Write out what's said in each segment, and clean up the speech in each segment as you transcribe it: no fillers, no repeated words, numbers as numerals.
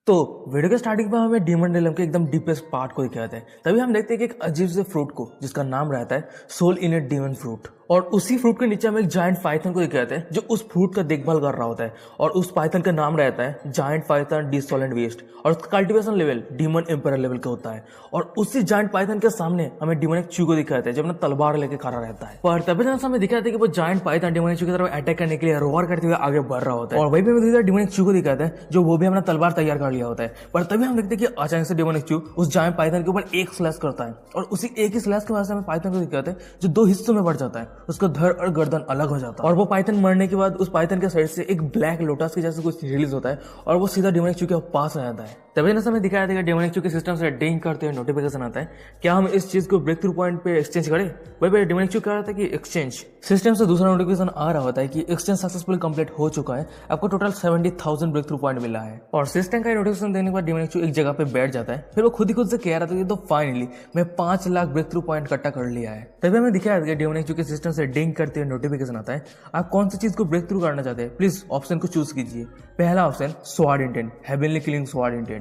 तो वीडियो के स्टार्टिंग में हमें डीमन रिलम के एकदम डीपेस्ट पार्ट को दिखाते हैं। तभी हम देखते हैं कि एक अजीब से फ्रूट को जिसका नाम रहता है soul in a demon fruit, और उसी फ्रूट के नीचे हम एक जायंट पाइथन को दिखाते हैं जो उस फ्रूट का देखभाल कर रहा होता है, और उस पाइथन का नाम रहता है जायंट पाइथन डिसोलेंट वेस्ट, और उसका cultivation level demon empire level का होता है। और उसी जायंट पाइथन के सामने हमें डीमन चू को दिखाते हैं जो अपना तलवार लेके खड़ा रहता है। पर तभी हमें दिखाते हैं कि वो जायंट पाइथन डीमन चू की तरफ अटैक करने के लिए रोर करते हुए आगे बढ़ रहा होता है, और वहीं पे डीमन चू को दिखाते हैं जो वो भी अपना तलवार तैयार कर लिया होता है। पर तभी हम देखते हैं कि अचानक से डीमन चू उस जायंट पाइथन के ऊपर एक स्लैश करता है, और उसी एक ही स्लैश की वजह से हमें पाइथन को दिखाते हैं जो दो हिस्सों में बढ़ जाता है, उसका धड़ और गर्दन अलग हो जाता है। और वो पाइथन मरने के बाद उस पाइथन के साइड से एक ब्लैक लोटस के जैसे कुछ रिलीज होता है, और वो सीधा डीमन चू के पास आ जाता है। तभी ना हमें दिखाया था डीमन चू के सिस्टम से डिंग करते हुए नोटिफिकेशन आता है, क्या हम इस चीज को ब्रेक थ्रू पॉइंट पे एक्सचेंज करें। वही डीमन चू कह रहा था कि एक्सचेंज सिस्टम से दूसरा नोटिफिकेशन आ रहा होता है कि एक्सचेंज सक्सेसफुल कंप्लीट हो चुका है, आपको टोटल 70,000 ब्रेक थ्रू पॉइंट मिला है। और सिस्टम का नोटिफिकेशन देने के बाद डीमन चू एक जगह पे बैठ जाता है। फिर वो खुद ही खुद से कह रहा था कि तो फाइनली मैं 5 लाख ब्रेक थ्रू पॉइंट इकट्ठा कर लिया है। तभी हमें दिखाया था कि डीमन चू के सिस्टम से डिंग करते हुए नोटिफिकेशन आता है, आप कौन सी चीज को ब्रेक थ्रू करना चाहते हैं, प्लीज ऑप्शन को चूज कीजिए। पहला option sword intent, heavenly killing sword intent.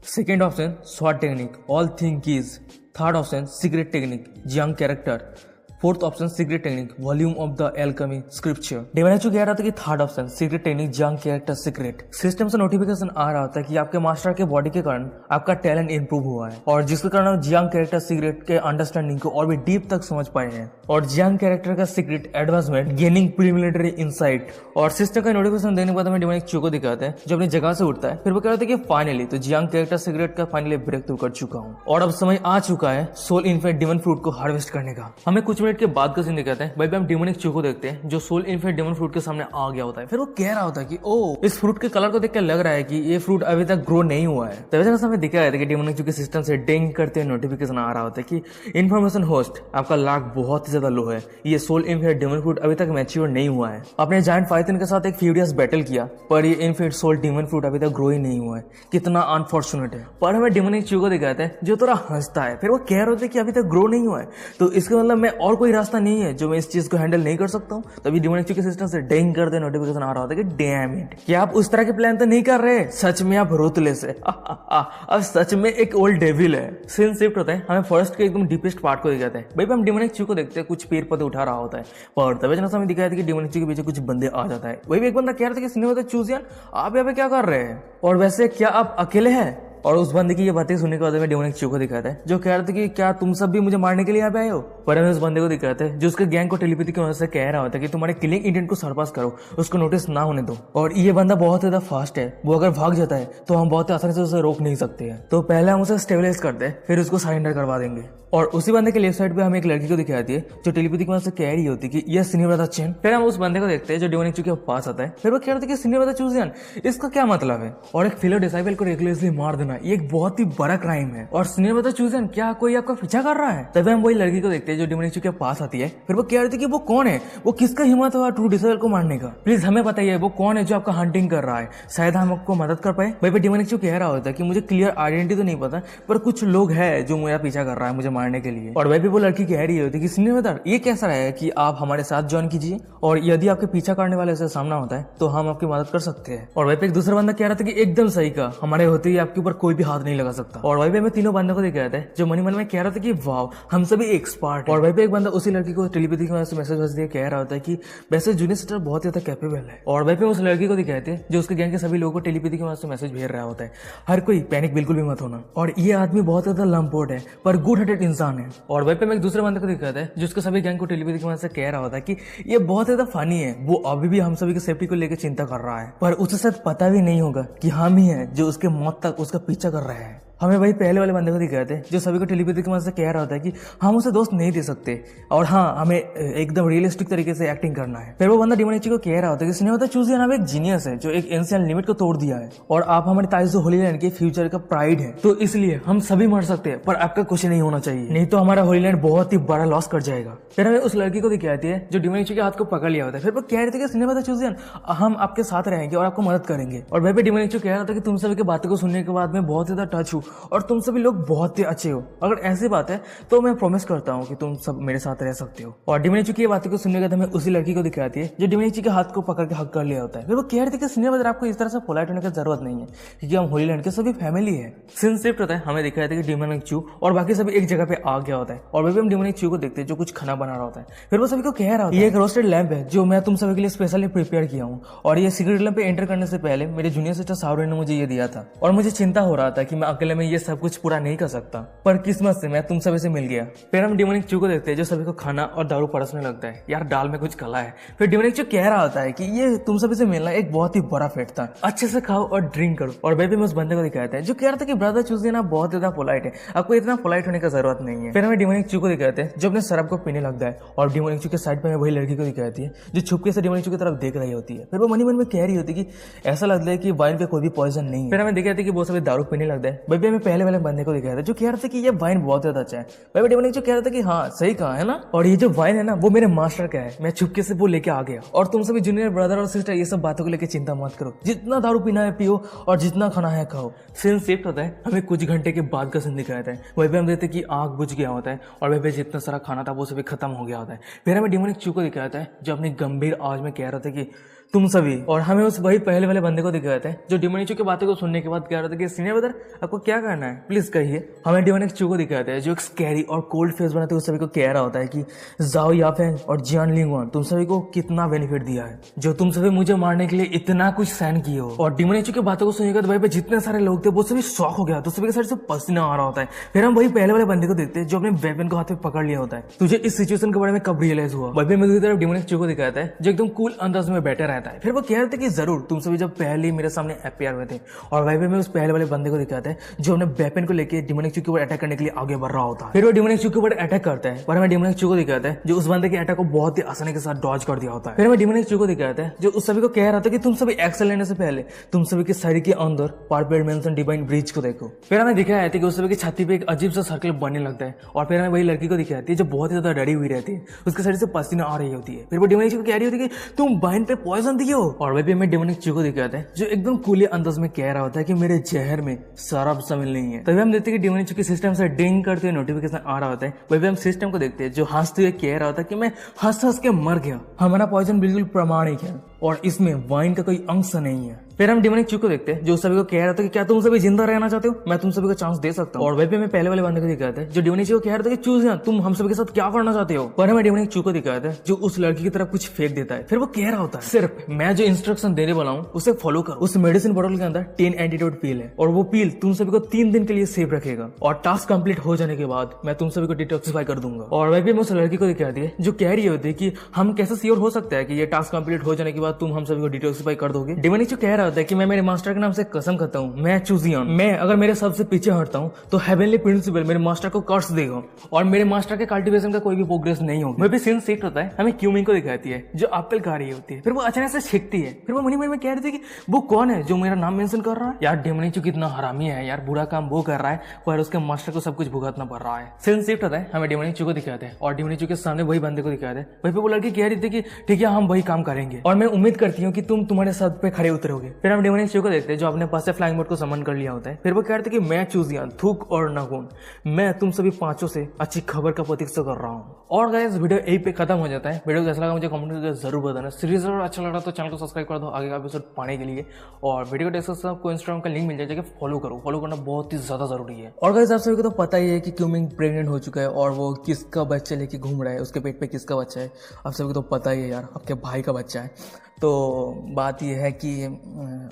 Second option sword technique, all thing keys. Third option secret technique, young character. Fourth option secret technique, volume of the alchemy scripture. Demon चू कह रहा था कि third option secret technique, young character secret. System से notification आ रहा था कि आपके मास्टर के बॉडी के कारण आपका टैलेंट इंप्रूव हुआ है, और जिसके कारण आप यंग कैरेक्टर सीक्रेट के अंडरस्टैंडिंग को और भी डीप तक समझ पाए हैं, और यंग कैरेक्टर का secret advancement gaining preliminary insight. और सिस्टम का नोटिफिकेशन देने के बाद हमें डीमन चू को दिखाते हैं जो अपनी जगह से उठता है। फिर वो कह रहा था कि फाइनली तो यंग कैरेक्टर सीक्रेट का फाइनली ब्रेक थ्रू कर चुका हूँ, और अब समय आ चुका है सोल इन्फिनिट डीमन फ्रूट को हार्वेस्ट करने का। हमें कुछ मिनट के बाद का सीन कहते हैं, भाई हम डीमोनिक चू को देखते हैं जो सोल इन्फिनिट डीमन फ्रूट के सामने आ गया होता है। फिर वो कह रहा होता है कि ओ इस फ्रूट के कलर को देख के लग रहा है कि ये फ्रूट अभी तक ग्रो नहीं हुआ है। तभी तक हमें दिखा है कि डीमोनिक चू के सिस्टम से डिंग करते हुए नोटिफिकेशन आ रहा होता है कि इन्फॉर्मेशन होस्ट आपका लाख बहुत ही ज्यादा लो है, ये सोल इन्फिनिट डीमन फ्रूट अभी तक मैच्योर नहीं हुआ है। आपने जायंट पाइथन के साथ एक फ्यूरियस बैटल किया, पर ये इन्फिनिट सोल डीमन फ्रूट अभी तक ग्रो ही नहीं हुआ है, कितना अनफॉर्चुनेट है। पर हमें डीमोनिक चू को दिखाते हैं जो थोड़ा हंसता है। फिर वो कह रहे होते कि अभी तक ग्रो नहीं हुआ है, तो इसका मतलब मैं और कोई रास्ता नहीं है जो मैं इस चीज को हैंडल नहीं कर सकता हूँ। तभी डीमन चू के सिस्टम से डिंग करते नोटिफिकेशन आ रहा होता है कि डैम इट, क्या आप उस तरह के प्लान तो नहीं कर रहे, सच में आप रोतलेस है। अब सच में एक ओल्ड डेविल है। सीन शिफ्ट होता है, हमें फॉरेस्ट के एकदम डीपेस्ट पार्ट को दिखाते हैं। भाई हम डीमन चू को देखते हैं कुछ पेड़ पौधे उठा रहा होता है, पर तभी हमें दिखाया था कि डीमन चू के पीछे कुछ बंदे आ जाता है। वही एक बंदा कह रहा था कि सिनेमा चूजियन आप यहाँ पे क्या कर रहे हैं, और वैसे क्या आप अकेले हैं। और उस बंदे की ये बातें सुनने के बाद में डीमोनिक चू को दिखाता है जो कह रहा था कि क्या तुम सब भी मुझे मारने के लिए यहाँ पे आए हो। पर हमें उस बंदे को दिखाते हैं जो उसके गैंग को टेलीपैथी की मदद से कह रहा होता है कि तुम्हारे किलिंग इंटेंट को सरपास करो, उसको नोटिस ना होने दो। और ये बंदा बहुत ज्यादा फास्ट है, वो अगर भाग जाता है तो हम बहुत आसानी से उसे रोक नहीं सकते हैं, तो पहले हम उसे स्टेबलाइज करते हैं, फिर उसको सरेंडर करवा देंगे। और उसी बंदे के लेफ्ट साइड पे हमें एक लड़की को दिखाती है जो टेलीपैथी की मदद से कह रही होती है कि ये सीनियर चैन। फिर हम उस बंदे को देखते हैं जो डीमोनिक चू के पास आता है। फिर वो कह रहे थे कि सीनियर चूजियन इसका क्या मतलब है, और एक फेलो डिसाइबल को रेगुलरली मार देना ये एक बहुत ही बड़ा क्राइम है, और सीनियर चूजियन क्या कोई आपका पीछा कर रहा है। तभी हम वही लड़की को देखते हैं जो डीमोनिक चू के पास आती है। फिर वो कह रही थी कि वो कौन है, वो किसका हिम्मत हुआ ट्रू डिसाइबल को मारने का, प्लीज हमें बताइए वो कौन है जो आपका हंटिंग कर रहा है, शायद हम आपको मदद कर पाए। भाई डीमोनिक चू कह रहा होता है कि मुझे क्लियर आइडेंटिटी तो नहीं पता, पर कुछ लोग हैं जो मेरा पीछा कर रहा है मुझे मारने के लिए। और वही वो लड़की कह रही होती है कि सीनियर ये कैसा है कि आप हमारे साथ ज्वाइन कीजिए, और यदि आपके पीछा करने वाले से सामना होता है तो हम आपकी मदद कर सकते हैं। और वही पे एक दूसरा बंदा कह रहा था कि एकदम सही का, हमारे होते ही आपके ऊपर कोई भी हाथ नहीं लगा सकता। और वही पे मैं तीनों बंदों को दिखाते हैं जो मनी मन में कह रहा था कि वाह हम सभी एक्सपर्ट। और वही पे एक बंदा उसी लड़की को टेलीपैथी की वजह से मैसेज भेज दिया, कह रहा होता है कि वैसे जूनियर सिस्टर बहुत ज्यादा कैपेबल है। और वही पे उस लड़की को दिखाते हैं जो उसके गैंग के सभी लोगों को टेलीपैथी की वजह से मैसेज भेज रहा होता है, हर कोई पैनिक बिल्कुल भी मत होना, और ये आदमी बहुत ज्यादा लंपोट है पर गुड हार्टेड इंसान है। और वही पे मैं एक दूसरे बंदे को दिखाता है जो उसके सभी गैंग को टेलीपैथी की वजह से कह रहा होता है कि ये बहुत ज्यादा फनी है, वो अभी भी हम सभी की सेफ्टी को लेकर चिंता कर रहा है, पर उसे शायद पता भी नहीं होगा कि हम ही हैं जो उसके मौत तक उसका पीछा कर रहे हैं। हमें वही पहले वाले बंदे को दिखाते हैं जो सभी को टेलीपैथी की मदद से कह रहा होता है कि हम उसे दोस्त नहीं दे सकते, और हाँ हमें एकदम रियलिस्टिक तरीके से एक्टिंग करना है। फिर वो बंदा डीमोनिक चू को कह रहा होता है कि सिनेमा चूजियन आप एक जीनियस है जो एक एंशिएंट लिमिट को तोड़ दिया है, और आप हमारे ताइजो होली लैंड के फ्यूचर का प्राइड है, तो इसलिए हम सभी मर सकते हैं पर आपका कुछ नहीं होना चाहिए, नहीं तो हमारा होली लैंड बहुत ही बड़ा लॉस कर जाएगा। फिर हमें उस लड़की को दिखाती है जो डीमोनिक चू के हाथ को पकड़ लिया होता है। फिर वो कह रहे थे कि सिनेमा चूजियन हम आपके साथ रहेंगे और आपको मदद करेंगे। और वही पे डीमोनिक चू कह रहा था कि तुम सभी की बातों को सुनने के बाद मैं बहुत ज्यादा टच हूँ, और तुम सभी लोग बहुत ही अच्छे हो। अगर ऐसी बात है तो मैं प्रॉमिस करता हूँ कि तुम सब मेरे साथ रह सकते हो। और डिमोनिची की बातों को सुनने के बाद हमें उसी लड़की को दिखाती है जो डिमोनिची के हाथ को पकड़ के हक कर लिया होता है। फिर वो कह रही थी कि सीनियर ब्रदर आपको इस तरह से पोलाइट होने की जरूरत नहीं है क्योंकि हम होली लैंड के सभी फैमिली है। सीन शिफ्ट होता है, हमें दिखाया था कि डिमोनिक चू और बाकी सभी एक जगह पे आ गया होता है और वही हम डिमोनिक चू को देखते हैं जो कुछ खाना बना रहा होता है। फिर वो सभी को कह रहा होता है ये एक रोस्टेड लैम्प है जो मैं तुम सभी के लिए स्पेशली प्रिपेयर किया हूँ और ये सीक्रेट लैम्प पे एंटर करने से पहले मेरे जूनियर सिस्टर सावरी ने मुझे ये दिया था और मुझे चिंता हो रहा था कि मैं अकेले में ये सब कुछ पूरा नहीं कर सकता, पर किस्मत से मैं तुम सभी से मिल गया। फिर हम डिमोनिक चू को देखते हैं जो सभी को खाना और दारू परसने लगता है। यार दाल में कुछ कला है। फिर डिमोनिक चू कह रहा होता है कि ये तुम सभी से मिलना एक बहुत ही बड़ा फेट था, अच्छे से खाओ और ड्रिंक करो। और बेबी में उस बंदे को दिखाते हैं जो कह रहा था कि ब्रदर चूज देना बहुत ज्यादा पोलाइट है, आपको इतना पोलाइट होने की जरूरत नहीं है। फिर हमें डिमोनिक चू को दिखाते हैं जो अपने शराब को पीने लगता है और डिमोनिक चू के साइड पे वही लड़की को दिखाती है जो छुपके से डिमोनिक चू की तरफ देख रही होती है। फिर वो मन में कह रही होती है कि ऐसा लगता है कि वाइन पे कोई भी पॉइजन नहीं है। फिर हमें दिखाते कि वो सभी दारू पीने लगता है। बेबी हमें पहले वाले बंदे को दिखाया था जो कह रहा था कि ये वाइन बहुत ज्यादा अच्छा है। बेबी डिमोनिक चू कह रहा था कि हाँ सही कहा है ना, और ये जो वाइन है ना वो मेरे मास्टर का है, मैं छुपके से वो लेके आ गया। और तुम सभी जूनियर ब्रदर और सिस्टर ये सब बातों को लेकर चिंता मत करो, जितना दारू पीना है पियो और जितना खाना है खाओ। सीन शिफ्ट होता है, हमें कुछ घंटे के बाद का सीन दिखाया था। वहीं पे हम देखते हैं कि आग बुझ गया होता है और वहीं पे जितना सारा खाना था वो सभी खत्म हो गया होता है। फिर हमें डिमोनिक चू को दिखाया था जो अपनी गंभीर आवाज में कह रहा था कि तुम सभी, और हमें उस वही पहले वाले बंदे को दिखाते हैं जो डिमोनिक चू की बातों को सुनने के बाद कह रहा था कि सीनियर ब्रदर आपको क्या करना है प्लीज कहिए। हमें डिमोनिक चू को दिखाते हैं जो एक स्कैरी और कोल्ड फेस बनाते हुए सभी को कह रहा होता है कि जाओ याफेंग और जियान लिंगवान तुम सभी को कितना बेनिफिट दिया है जो तुम सभी मुझे मारने के लिए इतना कुछ सहन किए हो। और डिमोनिक चू की बातों को सुनने के बाद वहीं पे जितने सारे लोग थे वो सभी शॉक हो गया, तो सभी के साइड से पसीना आ रहा होता है। फिर हम वही पहले वाले बंदे को देखते हैं जो अपने वेपन को हाथ में पकड़ लिया होता है। तुझे इस सिचुएशन के बारे में कब रियलाइज हुआ? वहीं पे मेरी तरफ डिमोनिक चू को दिखाता है जो एकदम कूल अंदाज में बैठे रहता है। फिर वो कह रहे थे कि जरूर तुम सभी जब पहले मेरे सामने अपियर हुए थे। और वहीं पे मैं उस पहले वाले बंदे को दिखाते हैं जो अपने वेपन को लेके डिमोनिक चू के ऊपर अटैक करने के लिए आगे बढ़ रहा होता है। फिर वो डिमोनिक चू के ऊपर अटैक करता है और हमें डिमोनिक चू को दिखाते हैं जो उस बंदे के अटैक को बहुत ही आसानी के साथ डॉज कर दिया होता है। फिर हमें डिमोनिक चू को दिखाते हैं जो उस सभी को कह रहा था कि तुम सभी एक्शन लेने से पहले तुम सभी के शरीर के अंदर पार्पेट मेंशन डिवाइन ब्रिज को देखो। फिर हमें दिखाया था कि उस सभी की छाती पे एक अजीब सा सर्कल बनने लगता है और फिर हमें वही लड़की को दिखाती है जो बहुत ही ज्यादा डरी हुई रहती है, उसके शरीर से पसीना आ रही होती है। फिर वो डिमोनिक चू को कह रही होती है कि तुम वाइन पे पॉइजन दिए हो। और वही पे हमें डिमोनिक चू को दिखाते हैं जो एकदम कूले अंदाज में कह रहा होता है कि मेरे जहर में शराब शामिल नहीं है। तभी हम देखते हैं कि डिमोनिक चू के सिस्टम से डिंग करते हुए नोटिफिकेशन आ रहा होता है। वही हम सिस्टम को देखते हैं जो हंसते हुए कह रहा होता है कि मैं हंस हंस के मर गया, हमारा पॉइजन बिल्कुल प्रमाणिक है और इसमें वाइन का कोई अंश नहीं है। फिर हम डिमोनिक चू को देखते हैं जो सभी को कह रहा था कि क्या तुम सभी जिंदा रहना चाहते हो, मैं तुम सभी को चांस दे सकता हूँ। और वहीं पे मैं पहले वाले बंदे को दिखाते हैं जो डिमोनिक चू को कह रहा था कि चूज तुम हम सभी के साथ क्या करना चाहते हो। पर हमें डिमोनिक चू को दिखाते हैं जो उस लड़की की तरफ कुछ फेंक देता है। फिर वो कह रहा होता है सिर्फ मैं जो इंस्ट्रक्शन देने वाला हूँ उसे फॉलो करो। उस मेडिसिन बोतल के अंदर 10 एंटीडोट पील है और वो पील तुम सभी को 3 दिन के लिए सेफ रखेगा और टास्क कंप्लीट हो जाने के बाद मैं तुम सभी को डिटॉक्सिफाई कर दूंगा। और वहीं पे मैं उस लड़की को दिखाती है जो कह रही होती है कि हम कैसे श्योर हो सकता है कि ये टास्क कंप्लीट हो जाने के बाद तुम हम सभी को डिटॉक्सिफाई कर दोगे। डिमोनिक चू कह रहा होता है कि मैं मेरे मास्टर के नाम से कसम खाता हूँ, मैं चूजियन, मैं अगर मेरे सबसे पीछे हटता हूँ तो हेवनली प्रिंसिपल मेरे मास्टर को कर्स देगा और मेरे मास्टर के कल्टीवेशन का कोई भी प्रोग्रेस नहीं होगा। वहीं पे सीन शिफ्ट होता है, हमें क्यूमिंग को दिखाती है जो एप्पल खा रही होती है। फिर वो अचानक से छिकती है। फिर वो मनी में कह रही थी कि वो कौन है जो मेरा नाम मेंशन कर रहा है। यार डिमोनिक चू कितना हरामी है यार, बुरा काम वो कर रहा है पर उसके मास्टर को सब कुछ भुगतना पड़ रहा है। सीन शिफ्ट होता है, हमें डिमोनिक चू को दिखाते हैं और डिमोनिक चू के सामने वही बंदे को दिखाते हैं। वहीं पे वो लड़की कह रही थी कि ठीक है हम वही काम करेंगे और मैं उम्मीद करती हूँ कि तुम तुम्हारे सर पे खड़े उतरोगे। फिर हम डिमोनिक चू को देखते हैं जो अपने पास से फ्लाइंग मोड को समन कर लिया होता है। फिर वो कह रहे थे कि मैं चूजियन, थूक और नगुन, मैं तुम सभी पांचों से अच्छी खबर का प्रतीक्षा कर रहा हूँ। और गाइस वीडियो यही पे खत्म हो जाता है। वीडियो कैसा लगा मुझे कमेंट करके जरूर बताना। सीरीज अगर अच्छा लगा तो चैनल को सब्सक्राइब कर दो आगे का एपिसोड पाने के लिए। और वीडियो को डिस्क्रिप्शन में आपको इंस्टाग्राम का लिंक मिल जाएगा, फॉलो करो, फॉलो करना बहुत ही ज्यादा जरूरी है। और गाइस आप सभी को तो पता ही है कि क्यूमिंग प्रेग्नेंट हो चुका है और वो किसका बच्चा लेके घूम रहा है, उसके पेट पे किसका बच्चा है आप सभी को तो पता ही है यार, आपके भाई का बच्चा है। तो बात यह है कि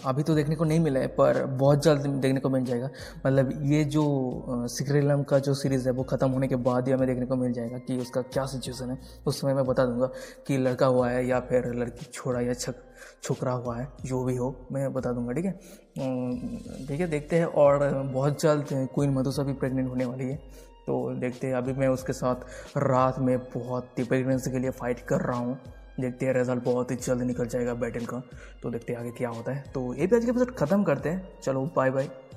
अभी तो देखने को नहीं मिला है पर बहुत जल्द देखने को मिल जाएगा। मतलब ये जो सिक्रेलम का जो सीरीज़ है वो ख़त्म होने के बाद ही हमें देखने को मिल जाएगा कि उसका क्या सिचुएशन है। उस समय मैं बता दूंगा कि लड़का हुआ है या फिर लड़की छोड़ा या छोकरा हुआ है, जो भी हो मैं बता दूंगा। ठीक है, ठीक है, देखते हैं। और बहुत जल्द क्वीन मधुसा भी प्रेग्नेंट होने वाली है तो देखते हैं। अभी मैं उसके साथ रात में बहुत ही प्रेगनेंसी के लिए फाइट कर रहा हूँ। देखते हैं, रिजल्ट बहुत ही जल्द निकल जाएगा बैटल का, तो देखते हैं आगे क्या होता है। तो ये भी आज के एपिसोड खत्म करते हैं। चलो बाय बाय।